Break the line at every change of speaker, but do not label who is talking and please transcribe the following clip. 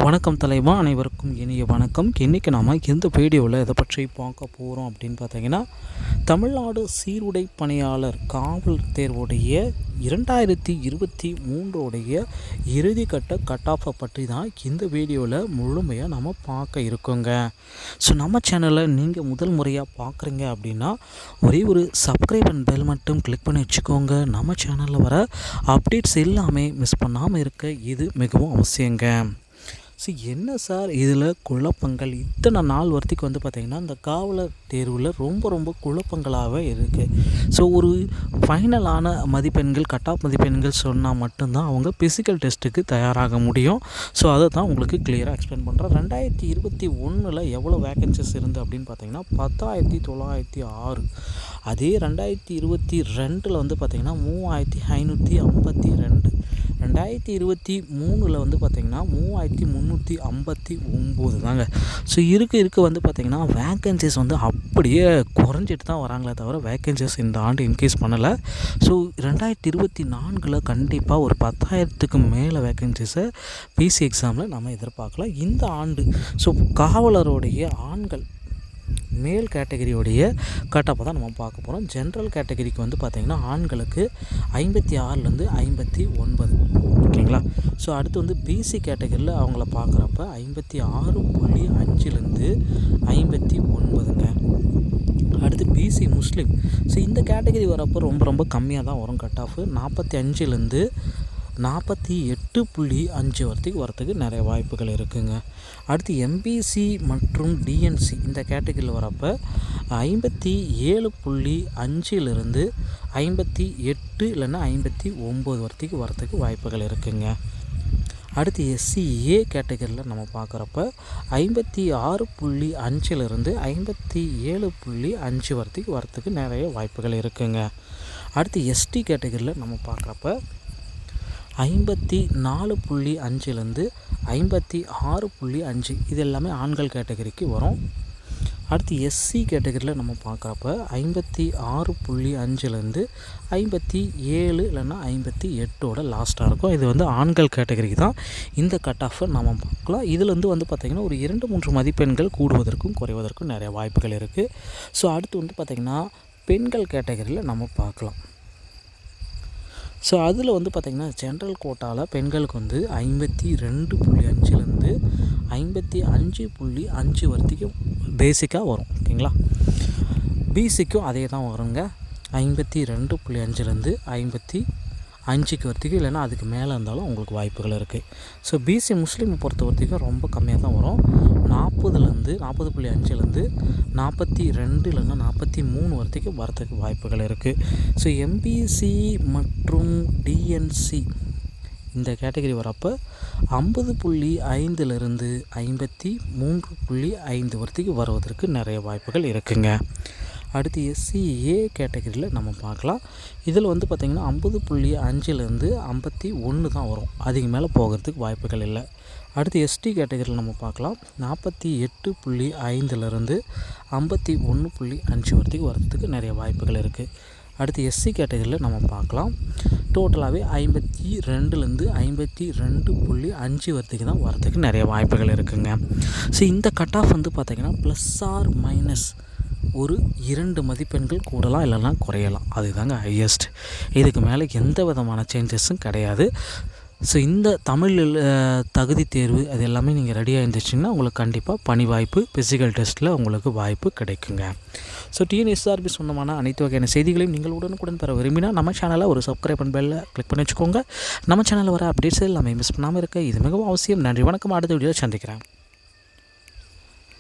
வணக்கம் தலைவா, அனைவருக்கும் இனிய வணக்கம். இன்றைக்கி நாம் இந்த வீடியோவில் எதை பற்றி பார்க்க போகிறோம் அப்படின்னு பார்த்தீங்கன்னா, தமிழ்நாடு சீருடை பணியாளர் காவல் தேர்வுடைய 2023 இறுதிக்கட்ட கட் ஆஃபை பற்றி தான் இந்த வீடியோவில் முழுமையாக நம்ம பார்க்க இருக்கோங்க. ஸோ நம்ம சேனலை நீங்கள் முதல் முறையாக பார்க்குறீங்க அப்படின்னா ஒரே ஒரு சப்ஸ்கிரைப் அண்ட் பெல் மட்டும் கிளிக் பண்ணி வச்சுக்கோங்க. நம்ம சேனலில் வர அப்டேட்ஸ் எல்லாமே மிஸ் பண்ணாமல் இருக்க இது மிகவும் அவசியங்க. ஸோ என்ன சார் இதில் குழப்பங்கள் இத்தனை நாள் வரைக்கும் பார்த்திங்கன்னா இந்த காவலர் தேர்வில் ரொம்ப குழப்பங்களாகவே இருக்குது. ஸோ ஒரு ஃபைனலான மதிப்பெண்கள் கட் ஆஃப் மதிப்பெண்கள் சொன்னால் மட்டும்தான் அவங்க ஃபிசிக்கல் டெஸ்ட்டுக்கு தயாராக முடியும். ஸோ அதை தான் உங்களுக்கு கிளியராக எக்ஸ்பிளைன் பண்ணுறேன். 2021 எவ்வளோ வேக்கன்சிஸ் இருந்து அப்படின்னு பார்த்தீங்கன்னா 10,906. அதே 2022 பார்த்திங்கன்னா 3,552. 2023 பார்த்திங்கன்னா 3,359 தாங்க. ஸோ இருக்க பார்த்திங்கன்னா வேக்கன்சிஸ் அப்படியே குறைஞ்சிட்டு தான் வராங்களே தவிர வேக்கன்சிஸ் இந்த ஆண்டு இன்க்ரீஸ் பண்ணலை. ஸோ 2024 கண்டிப்பாக ஒரு 10,000க்கு மேலே வேக்கன்சிஸை பிசி எக்ஸாமில் நம்ம எதிர்பார்க்கலாம் இந்த ஆண்டு. ஸோ காவலருடைய ஆண்கள் மேல் கேட்டகரியோடைய கட்டப்போ தான் நம்ம பார்க்க போகிறோம். ஜென்ரல் கேட்டகரிக்கு பார்த்திங்கன்னா ஆண்களுக்கு 56லேருந்து 59, ஓகேங்களா. ஸோ அடுத்து பிசி கேட்டகரியில் அவங்கள பார்க்குறப்ப 56.5லேருந்து 59ங்க. அடுத்து பிசி முஸ்லீம். ஸோ இந்த கேட்டகரி வரப்போ ரொம்ப கம்மியாக தான் வரும் கட் ஆஃப். 45லேருந்து 48.5 வரத்துக்கு நிறைய வாய்ப்புகள் இருக்குங்க. அடுத்து எம்பிசி மற்றும் டிஎன்சி இந்த கேட்டகரியில் வரப்போ 57.5லேருந்து 58 இல்லைன்னா 59 வரத்துக்கு வாய்ப்புகள் இருக்குங்க. அடுத்து எஸ்சிஏ கேட்டகரியில் நம்ம பார்க்குறப்ப 56.5லேருந்து 57.5 வரத்துக்கு நிறைய வாய்ப்புகள் இருக்குங்க. அடுத்து எஸ்டி கேட்டகரியில் நம்ம பார்க்குறப்ப 54.5லேருந்து 56.5 இது எல்லாமே ஆண்கள் கேட்டகரிக்கு வரும். அடுத்து எஸ்சி கேட்டகரியில் நம்ம பார்க்குறப்ப 56.5லேருந்து 57 இல்லைன்னா 58 லாஸ்ட்டாக இருக்கும். இது ஆண்கள் கேட்டகரிக்கு தான் இந்த கட் ஆஃபை நம்ம பார்க்கலாம். இதில் பார்த்திங்கன்னா ஒரு 2-3 மதிப்பெண்கள் கூடுவதற்கும் குறைவதற்கும் நிறைய வாய்ப்புகள் இருக்குது. ஸோ அடுத்து பார்த்திங்கன்னா பெண்கள் கேட்டகரியில் நம்ம பார்க்கலாம். ஸோ அதில் பார்த்திங்கன்னா ஜென்ரல் கோட்டாவில் பெண்களுக்கு 52.5லேருந்து 55.5 வரத்துக்கும் பேசிக்காக வரும், ஓகேங்களா. பிசிக்கும் அதே தான் வருங்க. 52.5லேருந்து 55 வரத்துக்கு இல்லைன்னா அதுக்கு மேலே இருந்தாலும் உங்களுக்கு வாய்ப்புகள் இருக்குது. ஸோ பிசி முஸ்லீமை பொறுத்த வரைக்கும் ரொம்ப கம்மியாக தான் வரும். 40.5லேருந்து 42 இல்லைன்னா 43 வரத்துக்கு வாய்ப்புகள் இருக்குது. ஸோ எம்பிசி மற்றும் டிஎன்சி இந்த கேட்டகரி வரப்போ 50.5லேருந்து 53.5 வருவதற்கு நிறைய வாய்ப்புகள் இருக்குங்க. அடுத்து எஸ்சிஏ கேட்டகரியில் நம்ம பார்க்கலாம். இதில் பார்த்திங்கன்னா 50.5லேருந்து 51 தான் வரும், அதுக்கு மேலே போகிறதுக்கு வாய்ப்புகள் இல்லை. அடுத்து எஸ்டி கேட்டகரியில் நம்ம பார்க்கலாம். 48.5லேருந்து 51.5 வரத்துக்கு நிறைய வாய்ப்புகள் இருக்குது. அடுத்து எஸ்சி கேட்டகரியில் நம்ம பார்க்கலாம். டோட்டலாகவே 52லேருந்து 52.5 தான் வரத்துக்கு நிறைய வாய்ப்புகள் இருக்குங்க. ஸோ இந்த கட் ஆஃப் பார்த்திங்கன்னா ப்ளஸ் ஆர் மைனஸ் ஒரு 2 மதிப்பெண்கள் கூடலாம் இல்லைன்னா குறையலாம், அதுதாங்க ஹையஸ்ட். இதுக்கு மேலே எந்த விதமான சேஞ்சஸும் கிடையாது. ஸோ இந்த தமிழ் தகுதி தேர்வு அது எல்லாமே நீங்கள் ரெடியாக இருந்துச்சிங்கன்னா உங்களுக்கு கண்டிப்பாக பணி வாய்ப்பு ஃபிசிக்கல் டெஸ்ட்டில் உங்களுக்கு வாய்ப்பு கிடைக்குங்க. ஸோ டிஎன்எஸ்ஆர்பி சொந்தமான அனைத்து வகையான செய்திகளையும் நீங்கள் உடனுக்குடன் பெற விரும்பினா நம்ம சேனலை ஒரு சப்ஸ்கிரைப் அண்ட் பெல்லை கிளிக் பண்ணி வச்சுக்கோங்க. நம்ம சேனலில் வர அப்டேட்ஸ் எல்லாமே மிஸ் பண்ணாமல் இருக்க இது மிகவும் அவசியம். நன்றி, வணக்கம். அடுத்த வீடியோவில் சந்திக்கிறேன்.